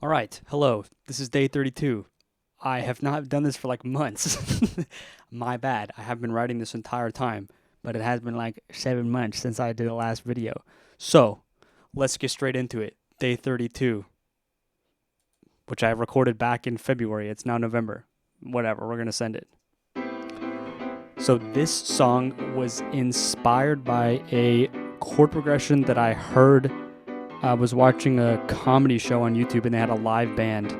All right, hello. This is day 32. I have not done this for like months. My bad. I have been writing this entire time, but it has been like 7 months since I did the last video. So, let's get straight into it. Day 32, which I recorded back in February. It's now November. Whatever, we're going to send it. So, this song was inspired by a chord progression that I heard. I was watching a comedy show on YouTube and they had a live band,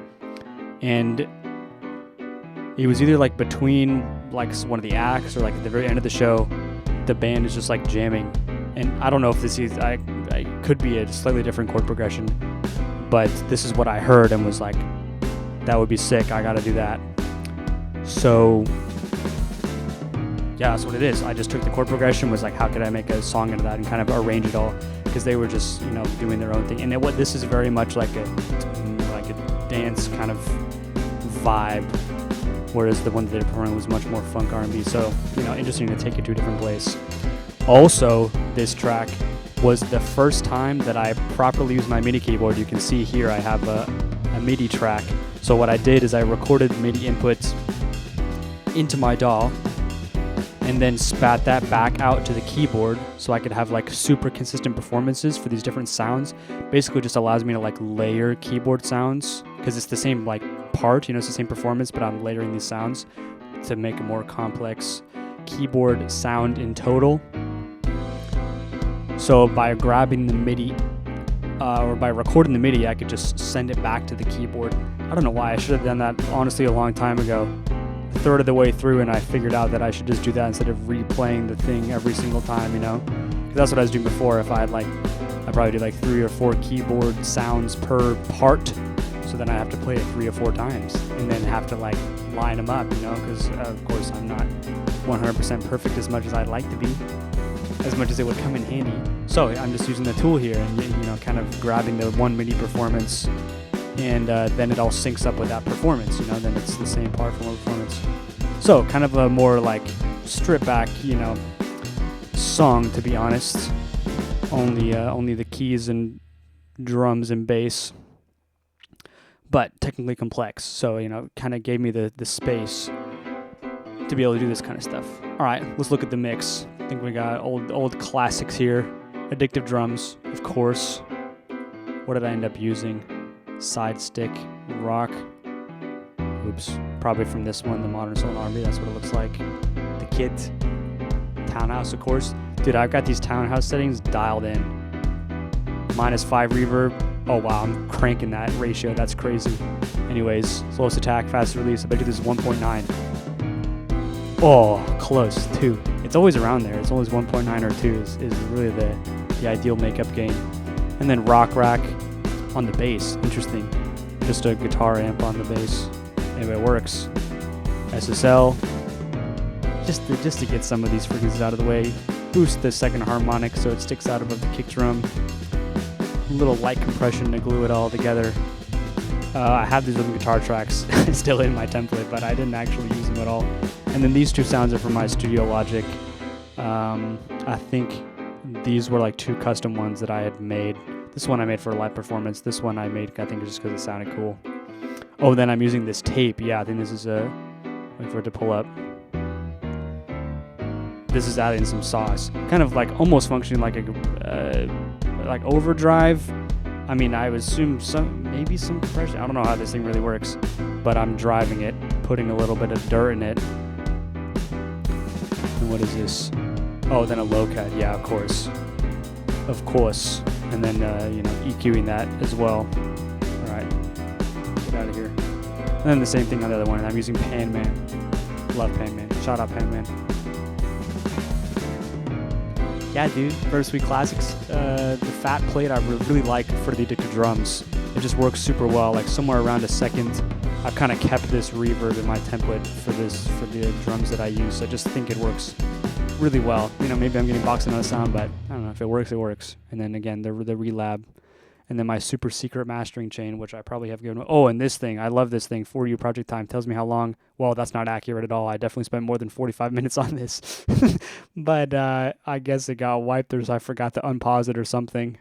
and it was either like between like one of the acts or like at the very end of the show, the band is just like jamming. And I don't know if this is, I could be a slightly different chord progression, but this is what I heard and was like, that would be sick. I gotta do that. So yeah, that's what it is. I just took the chord progression, was like, how could I make a song into that, and kind of arrange it all, because they were just, doing their own thing. And this is very much like a dance kind of vibe, whereas the one that they're performing was much more funk R&B. So, interesting to take it to a different place. Also, this track was the first time that I properly used my MIDI keyboard. You can see here I have a MIDI track. So what I did is I recorded MIDI inputs into my DAW, and then spat that back out to the keyboard so I could have like super consistent performances for these different sounds. Basically just allows me to like layer keyboard sounds, because it's the same like part, it's the same performance, but I'm layering these sounds to make a more complex keyboard sound in total. So by grabbing the MIDI, or by recording the MIDI, I could just send it back to the keyboard. I don't know why. I should have done that honestly a long time ago. A third of the way through, and I figured out that I should just do that instead of replaying the thing every single time, because that's what I was doing before. If I had I probably do like 3 or 4 keyboard sounds per part, so then I have to play it 3 or 4 times and then have to line them up, because of course I'm not 100% perfect as much as I'd like to be, as much as it would come in handy. So I'm just using the tool here and kind of grabbing the one MIDI performance, and then it all syncs up with that performance, then it's the same part from a performance. So kind of a more stripped back, song, to be honest. Only the keys and drums and bass, but technically complex. So, kind of gave me the space to be able to do this kind of stuff. All right, let's look at the mix. I think we got old classics here. Addictive drums, of course. What did I end up using? Side stick, rock. Oops, probably from this one, the Modern Soul Army. That's what it looks like. The kit, Townhouse, of course. Dude, I've got these Townhouse settings dialed in. -5 reverb. Oh wow, I'm cranking that ratio. That's crazy. Anyways, slowest attack, fast release. I bet you this is 1.9. Oh, close, 2. It's always around there. It's always 1.9 or 2 is really the ideal makeup gain. And then rock rack on the bass. Interesting. Just a guitar amp on the bass. Anyway, it works. SSL. Just to get some of these frequencies out of the way. Boost the second harmonic so it sticks out above the kick drum. A little light compression to glue it all together. I have these little guitar tracks still in my template, but I didn't actually use them at all. And then these 2 sounds are from my studiologic. I think these were 2 custom ones that I had made. This one I made for a live performance. This one I made, I think, just because it sounded cool. Oh, then I'm using this tape. Yeah, I think this is wait for it to pull up. This is adding some sauce. Kind of almost functioning like a overdrive. I mean, I would assume maybe some compression. I don't know how this thing really works, but I'm driving it, putting a little bit of dirt in it. And what is this? Oh, then a low cut. Yeah, of course. And then EQing that as well. All right, get out of here. And then the same thing on the other one. I'm using Pan Man. Love Pan Man. Shout out Pan Man. Yeah, dude. VerbSuite Classics. The fat plate I really like for the Addictive drums. It just works super well. Somewhere around a second, I've kind of kept this reverb in my template for the drums that I use. I just think it works really well. Maybe I'm getting boxed out of sound, but I don't know. If it works, it works. And then again, the Relab. And then my super secret mastering chain, which I probably have given. Oh, and this thing. I love this thing. For You project time tells me how long. Well, that's not accurate at all. I definitely spent more than 45 minutes on this. But I guess it got wiped or so I forgot to unpause it or something.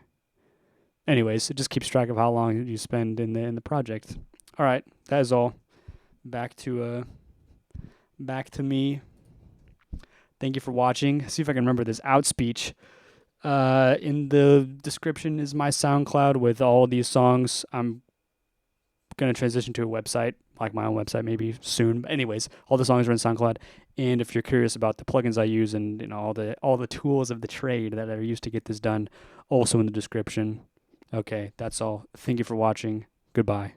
anyways, it just keeps track of how long you spend in the project. All right, that is all. Back to me. Thank you for watching. See if I can remember this outspeech. In the description is my SoundCloud with all these songs. I'm gonna transition to a website, like my own website, maybe soon. But anyways, all the songs are in SoundCloud. And if you're curious about the plugins I use and all the tools of the trade that are used to get this done, also in the description. Okay, that's all. Thank you for watching. Goodbye.